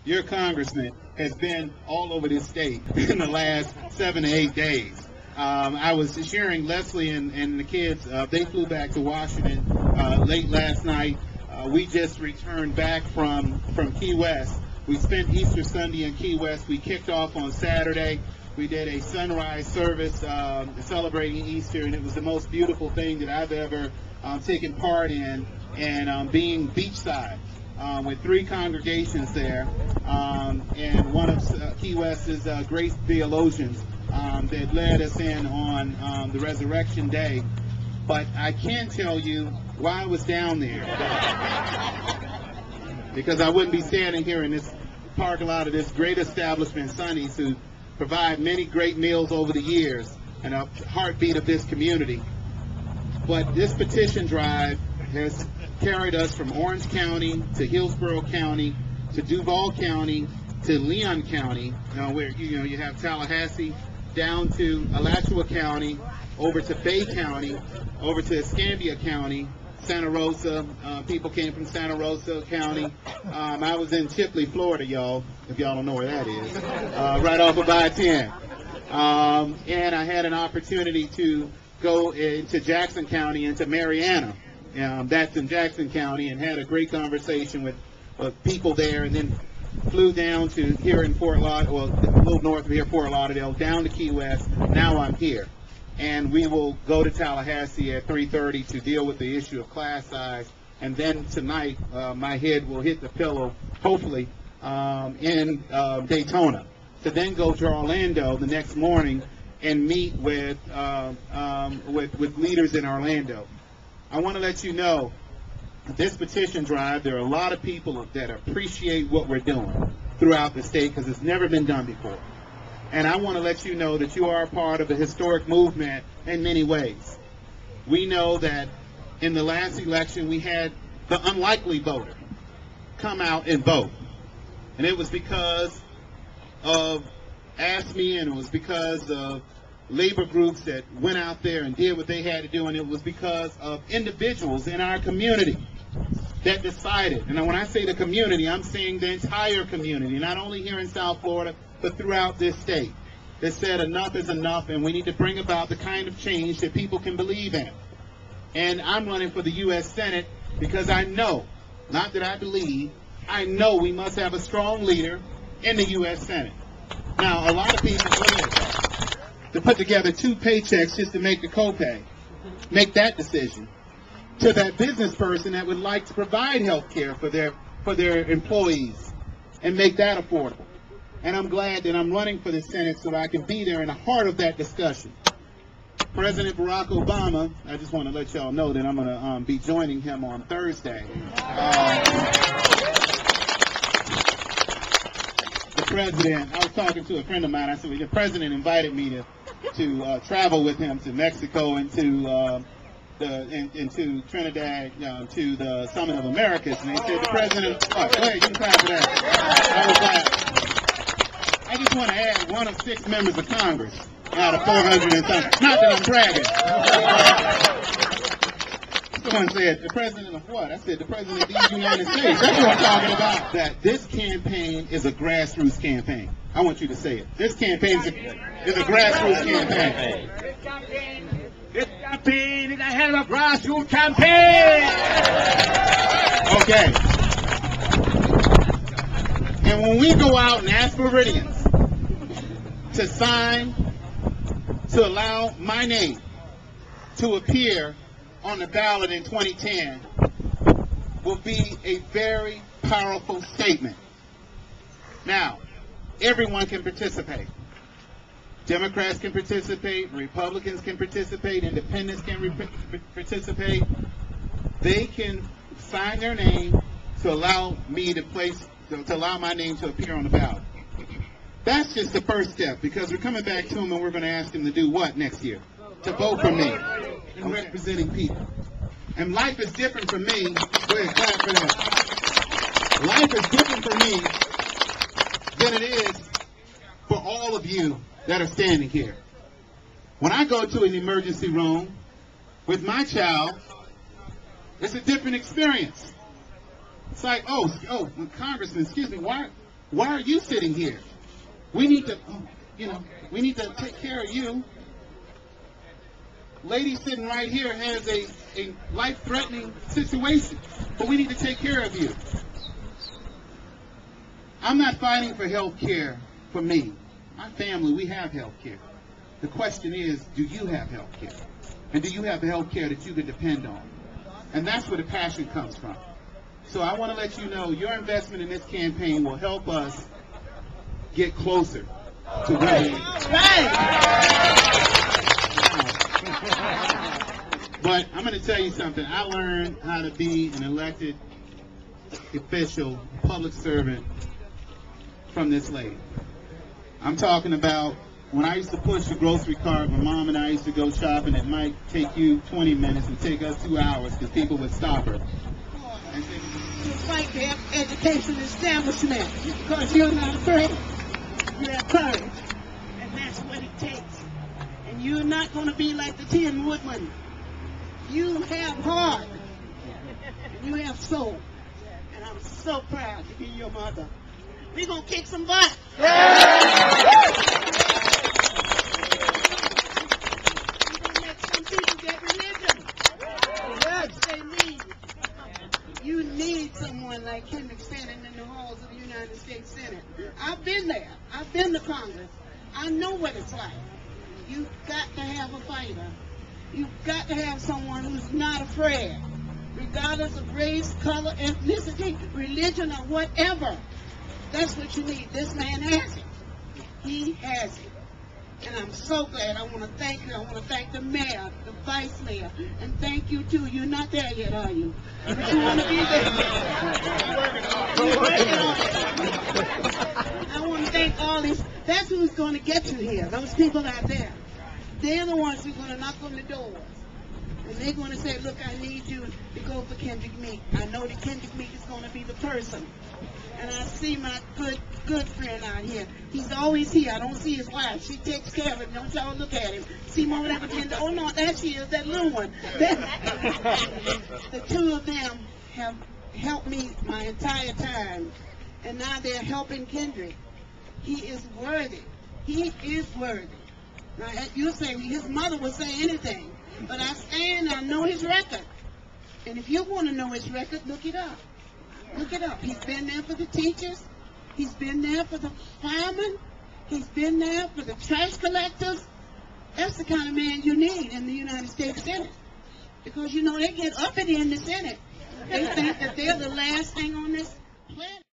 your congressman has been all over this state in the last 7 to 8 days. I was sharing Leslie and the kids. They flew back to Washington late last night. We just returned back from Key West. We spent Easter Sunday in Key West. We kicked off on Saturday. We did a sunrise service celebrating Easter, and it was the most beautiful thing that I've ever taken part in, and being beachside with 3 congregations there, and one of Key West's great theologians that led us in on the Resurrection Day. But I can't tell you why I was down there, because I wouldn't be standing here in this parking lot of this great establishment, Sonny's, who provide many great meals over the years and a heartbeat of this community. But this petition drive has carried us from Orange County to Hillsborough County to Duval County to Leon County, where you have Tallahassee, down to Alachua County, over to Bay County, over to Escambia County, Santa Rosa. People came from Santa Rosa County. I was in Chipley, Florida, y'all, if y'all don't know where that is, right off of I-10. And I had an opportunity to go into Jackson County, into Marianna. That's in Jackson County, and had a great conversation with people there, and then flew down to here in Fort Lauderdale, well, a little north of here, Fort Lauderdale, down to Key West. Now I'm here. And we will go to Tallahassee at 3:30 to deal with the issue of class size. And then tonight, my head will hit the pillow, hopefully, in Daytona, to then go to Orlando the next morning and meet with leaders in Orlando. I want to let you know, this petition drive, there are a lot of people that appreciate what we're doing throughout the state, because it's never been done before. And I want to let you know that you are a part of a historic movement in many ways. We know that in the last election, we had the unlikely voter come out and vote. And it was because of AFSCME, and it was because of labor groups that went out there and did what they had to do, and it was because of individuals in our community that decided. And when I say the community, I'm saying the entire community, not only here in South Florida, but throughout this state, that said enough is enough, and we need to bring about the kind of change that people can believe in. And I'm running for the U.S. Senate because I know, not that I believe, I know we must have a strong leader in the U.S. Senate. Now, a lot of people to put together 2 paychecks just to make the copay, make that decision, to that business person that would like to provide health care for their employees and make that affordable. And I'm glad that I'm running for the Senate so that I can be there in the heart of that discussion. President Barack Obama, I just want to let y'all know that I'm going to be joining him on Thursday. The president, I was talking to a friend of mine, I said, well, the president invited me to travel with him to Mexico and to Trinidad, to the Summit of Americas, and they said the president, go ahead, you can clap for that. I just want to add 1 of 6 members of Congress out of 400 and something. Not that I'm bragging. Someone said, the president of what? I said, the president of the United States. That's what I'm talking about. That this campaign is a grassroots campaign. I want you to say it. This campaign is a grassroots campaign. This campaign is a hell of a grassroots campaign. Okay. And when we go out and ask Floridians to sign to allow my name to appear on the ballot in 2010, will be a very powerful statement. Now, everyone can participate. Democrats can participate, Republicans can participate, Independents can participate. They can sign their name to allow me to allow my name to appear on the ballot. That's just the first step, because we're coming back to him and we're going to ask him to do what next year? To vote for me. I'm representing people. And life is different for me. Go ahead, clap for that. Life is different for me than it is for all of you that are standing here. When I go to an emergency room with my child, it's a different experience. It's like, oh, Congressman, excuse me, why Why are you sitting here? We need to, we need to take care of you. Lady sitting right here has a life-threatening situation, but we need to take care of you. I'm not fighting for health care for me. My family, we have health care. The question is, do you have health care? And do you have the health care that you can depend on? And that's where the passion comes from. So I want to let you know your investment in this campaign will help us get closer to where we But I'm going to tell you something. I learned how to be an elected official, public servant from this lady. I'm talking about when I used to push the grocery cart, my mom and I used to go shopping. It might take you 20 minutes and take us 2 hours because people would stop her. To fight the education establishment because you're not afraid. You have courage. And that's what it takes. And you're not going to be like the Tin Woodman. You have heart. And you have soul. And I'm so proud to be your mother. We're going to kick some butt. You need someone like Kendrick standing in the halls of the United States Senate. I've been there. I've been to Congress. I know what it's like. You've got to have a fighter. You've got to have someone who's not afraid, regardless of race, color, ethnicity, religion, or whatever. That's what you need. This man has it. He has it. And I'm so glad. I want to thank you. I want to thank the mayor, the vice mayor, and thank you too. You're not there yet, are you? But you want to be there. You're working on it. I want to thank all these. That's who's going to get you here. Those people out there. They're the ones who are going to knock on the doors. And they're going to say, look, I need you to go for Kendrick Meek. I know that Kendrick Meek is going to be the person. And I see my good friend out here. He's always here. I don't see his wife. She takes care of him. Don't y'all look at him. See more than ever. Oh, no, there she is, that little one. The two of them have helped me my entire time. And now they're helping Kendrick. He is worthy. He is worthy. Now, you say his mother would say anything. But I stand, I know his record. And if you want to know his record, look it up. Look it up. He's been there for the teachers. He's been there for the firemen. He's been there for the trash collectors. That's the kind of man you need in the United States Senate. Because, they get uppity in the Senate. They think that they're the last thing on this planet.